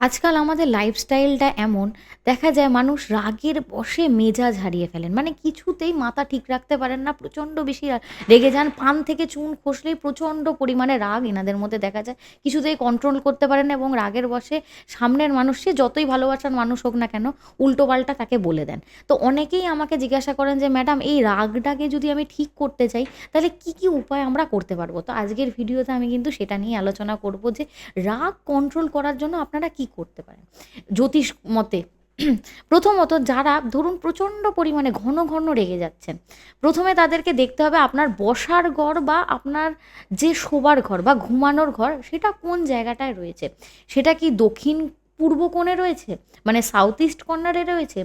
আজকাল আমাদের লাইফস্টাইলটা এমন, দেখা যায় মানুষ রাগের বশে মেজাজ হারিয়ে ফেলেন। মানে কিছুতেই মাথা ঠিক রাখতে পারেন না। প্রচণ্ড বেশি রেগে যান। পান থেকে চুন খসলেই প্রচণ্ড পরিমাণে রাগ এনাদের মধ্যে দেখা যায়। কিছুতেই কন্ট্রোল করতে পারেন না এবং রাগের বশে সামনের মানুষ, সে যতই ভালোবাসার মানুষ হোক না কেন, উল্টোপাল্টা তাকে বলে দেন। তো অনেকেই আমাকে জিজ্ঞাসা করেন যে, "ম্যাডাম, এই রাগটাকে যদি আমি ঠিক করতে চাই, তাহলে কি উপায় আমরা করতে পারবো?" তো আজকের ভিডিওতে আমি কিন্তু সেটা নিয়ে আলোচনা করব যে রাগ কন্ট্রোল করার জন্য আপনারা কি করতে পারেন? জ্যোতিষ মতে প্রথমত যারা ধরুন প্রচণ্ড পরিমাণে ঘন রেগে যাচ্ছেন, ১ম এ তাদেরকে দেখতে হবে আপনার বসার ঘর বা আপনার যে শোবার ঘর বা ঘুমানোর ঘর সেটা কোন জায়গাটায় রয়েছে। সেটা কি দক্ষিণ পূর্ব কোণে রয়েছে? মানে সাউথ ইস্ট কর্নারে রয়েছে?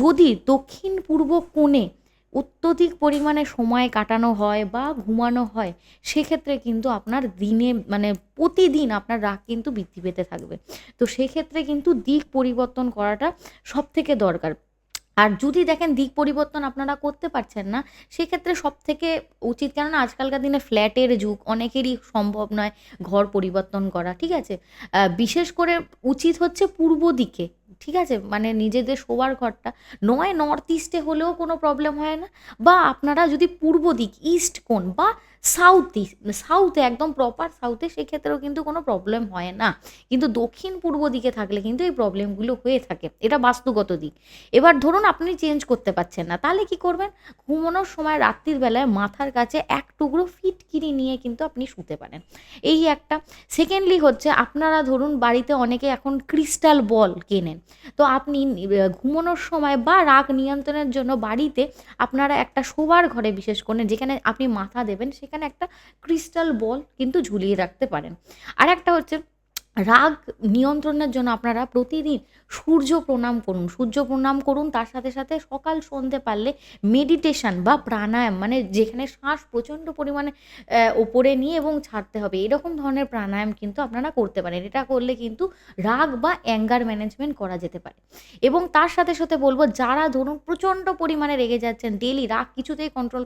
যদি দক্ষিণ পূর্ব কোণে অত্যধিক পরিমাণে সময় কাটানো হয় বা ঘুমানো হয়, সেক্ষেত্রে কিন্তু আপনার দিনে মানে প্রতিদিন আপনার রাগ কিন্তু বৃদ্ধি পেতে থাকবে। তো সেক্ষেত্রে কিন্তু দিক পরিবর্তন করাটা সবথেকে দরকার। আর যদি দেখেন দিক পরিবর্তন আপনারা করতে পারছেন না, সেক্ষেত্রে সবথেকে উচিত, কেননা আজকালকার দিনে ফ্ল্যাটের যুগ, অনেকেরই সম্ভব নয় ঘর পরিবর্তন করা। ঠিক আছে? বিশেষ করে উচিত হচ্ছে পূর্ব দিকে। ঠিক আছে? মানে নিজেদের শোবার ঘরটা নয় নর্থ ইস্টে হলেও কোনো প্রবলেম হয় না, বা আপনারা যদি পূর্ব দিক ইস্ট কোণ বা সাউথে একদম প্রপার সাউথে, সেক্ষেত্রেও কিন্তু কোনো প্রবলেম হয় না। কিন্তু দক্ষিণ পূর্ব দিকে থাকলে কিন্তু এই প্রবলেমগুলো হয়ে থাকে। এটা বাস্তুগত দিক। এবার ধরুন আপনি চেঞ্জ করতে পারছেন না। তাহলে কি করবেন? ঘুমানোর সময় রাত্রির বেলায় মাথার কাছে এক টুকরো ফিটকিরি নিয়ে কিন্তু আপনি শুতে পারেন। এই একটা। সেকেন্ডলি হচ্ছে, আপনারা ধরুন বাড়িতে অনেকে এখন ক্রিস্টাল বল কেনেন। তো আপনি ঘুমানোর সময় বা রাগ নিয়ন্ত্রণের জন্য বাড়িতে আপনারা একটা শোবার ঘরে, বিশেষ করে যেখানে আপনি মাথা দেবেন, সেখানে একটা ক্রিস্টাল বল কিন্তু ঝুলিয়ে রাখতে পারেন। আরেকটা হচ্ছে, রাগ নিয়ন্ত্রণের জন্য আপনারা প্রতিদিন সূর্য প্রণাম করুন। সূর্য প্রণাম করুন, তার সাথে সকাল সন্ধ্যে পারলে মেডিটেশন বা প্রাণায়াম, মানে যেখানে শ্বাস প্রচণ্ড পরিমাণে ওপরে নিয়ে এবং ছাড়তে হবে, এরকম ধরনের প্রাণায়াম কিন্তু আপনারা করতে পারেন। এটা করলে কিন্তু রাগ বা অ্যাঙ্গার ম্যানেজমেন্ট করা যেতে পারে। এবং তার সাথে বলব, যারা ধরুন প্রচণ্ড পরিমাণে রেগে যাচ্ছেন, ডেইলি রাগ কিছুতেই কন্ট্রোল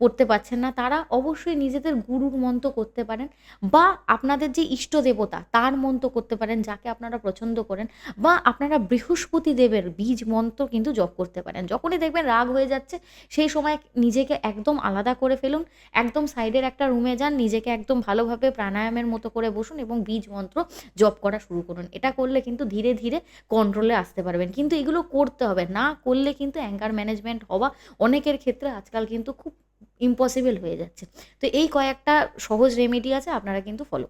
করতে পারছেন না, তারা অবশ্যই নিজেদের গুরুর মন্ত্র করতে পারেন, বা আপনাদের যে ইষ্ট দেবতা তার মন্ত্র করতে পারেন যাকে আপনারা পছন্দ করেন, বা আপনারা বৃহস্পতি দেবের বীজ মন্ত্র কিন্তু জপ করতে পারেন। যখনই দেখবেন রাগ হয়ে যাচ্ছে, সেই সময় নিজেকে একদম আলাদা করে ফেলুন, একদম সাইডের একটা রুমে যান, নিজেকে একদম ভালোভাবে প্রাণায়ামের মতো করে বসুন এবং বীজ মন্ত্র জপ করা শুরু করুন। এটা করলে কিন্তু ধীরে কন্ট্রোলে আসতে পারবেন। কিন্তু এগুলো করতে হবে, না করলে কিন্তু অ্যাঙ্গার ম্যানেজমেন্ট হওয়া অনেকের ক্ষেত্রে আজকাল কিন্তু খুব ইম্পসিবল হয়ে যাচ্ছে। তো এই কয়েকটা সহজ রেমেডি আছে, আপনারা কিন্তু ফলো